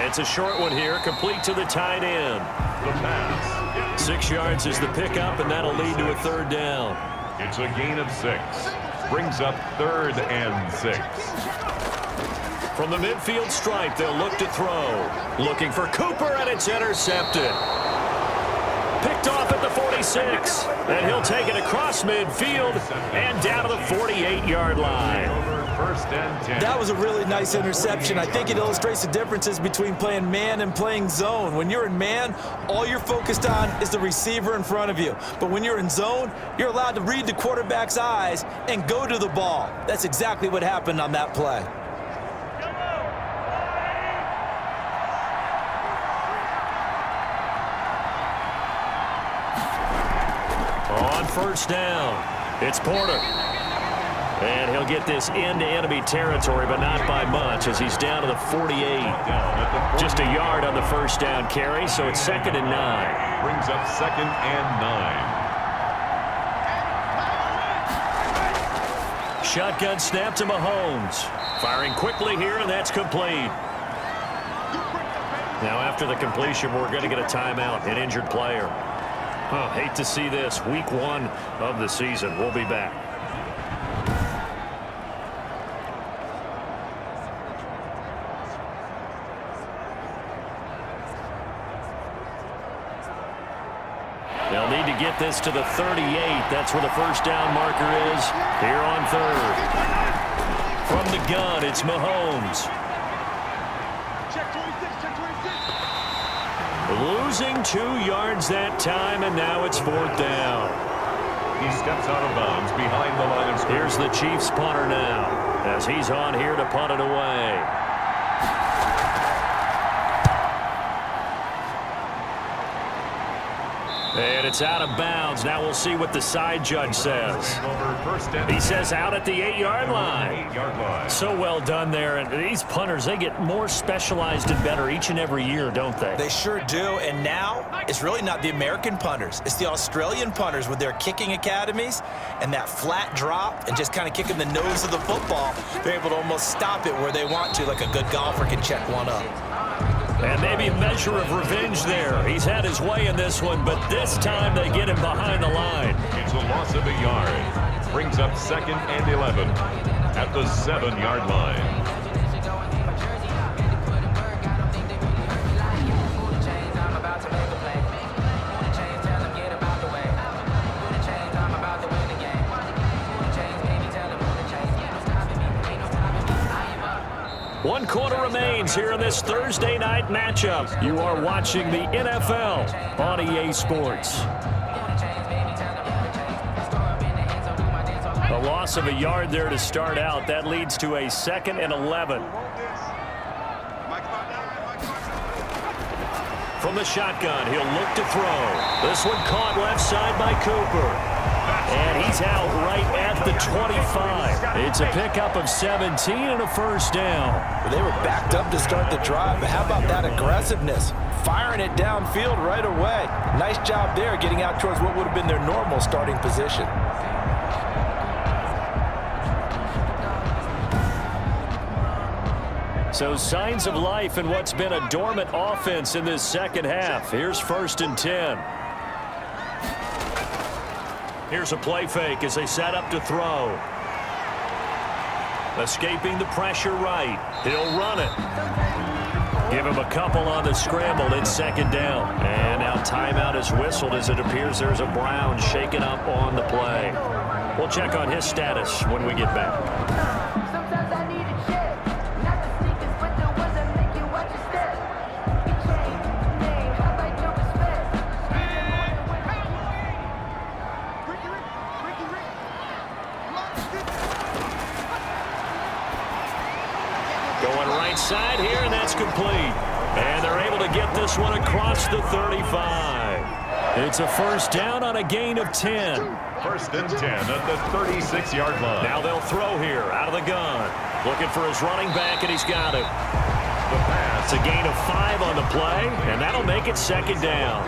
It's a short one here, complete to the tight end.
The pass.
6 yards is the pickup, and that'll lead to a third down.
It's a gain of 6. Brings up 3rd and 6.
From the midfield stripe, they'll look to throw. Looking for Cooper, and it's intercepted. Picked off at the 46. And he'll take it across midfield and down to the 48-yard line.
First and 10.
That was a really nice interception. I think it illustrates the differences between playing man and playing zone. When you're in man, all you're focused on is the receiver in front of you. But when you're in zone, you're allowed to read the quarterback's eyes and go to the ball. That's exactly what happened on that play.
On first down, it's Porter. And he'll get this into enemy territory, but not by much, as he's down to the 48. Just a yard on the first down carry, so it's 2nd and 9.
Brings up 2nd and 9.
Shotgun snap to Mahomes. Firing quickly here, and that's complete. Now after the completion, we're going to get a timeout, an injured player. Oh, hate to see this. Week 1 of the season. We'll be back. They'll need to get this to the 38. That's where the first down marker is here on 3rd. From the gun, it's Mahomes.
Check 26, check 26.
Losing 2 yards that time, and now it's 4th down.
He steps out of bounds behind the line of scrimmage.
Here's the Chiefs punter now, as he's on here to punt it away. And it's out of bounds. Now we'll see what the side judge says. He says out at the 8-yard line. So well done there. And these punters, they get more specialized and better each and every year, don't they?
They sure do. And now it's really not the American punters. It's the Australian punters with their kicking academies and that flat drop and just kind of kicking the nose of the football. They're able to almost stop it where they want to, like a good golfer can check one up.
And maybe a measure of revenge there. He's had his way in this one, but this time they get him behind the line.
It's a loss of a yard. Brings up 2nd and 11 at the 7-yard line.
One quarter remains here in this Thursday night matchup. You are watching the NFL on EA Sports. A loss of a yard there to start out. That leads to a 2nd and 11. From the shotgun, he'll look to throw. This one caught left side by Cooper. And he's out right at the 25. It's a pickup of 17 and a first down.
They were backed up to start the drive, but how about that aggressiveness? Firing it downfield right away. Nice job there, getting out towards what would have been their normal starting position.
So signs of life in what's been a dormant offense in this second half. Here's 1st and 10. Here's a play fake as they set up to throw. Escaping the pressure right. He'll run it. Give him a couple on the scramble. It's 2nd down. And now timeout is whistled as it appears there's a Brown shaken up on the play. We'll check on his status when we get back. right side here, and that's complete. And they're able to get this one across the 35. It's a first down on a gain of 10.
First and 10 at the 36-yard line.
Now they'll throw here out of the gun. Looking for his running back, and he's got it.
The pass.
It's a gain of 5 on the play, and that'll make it second down.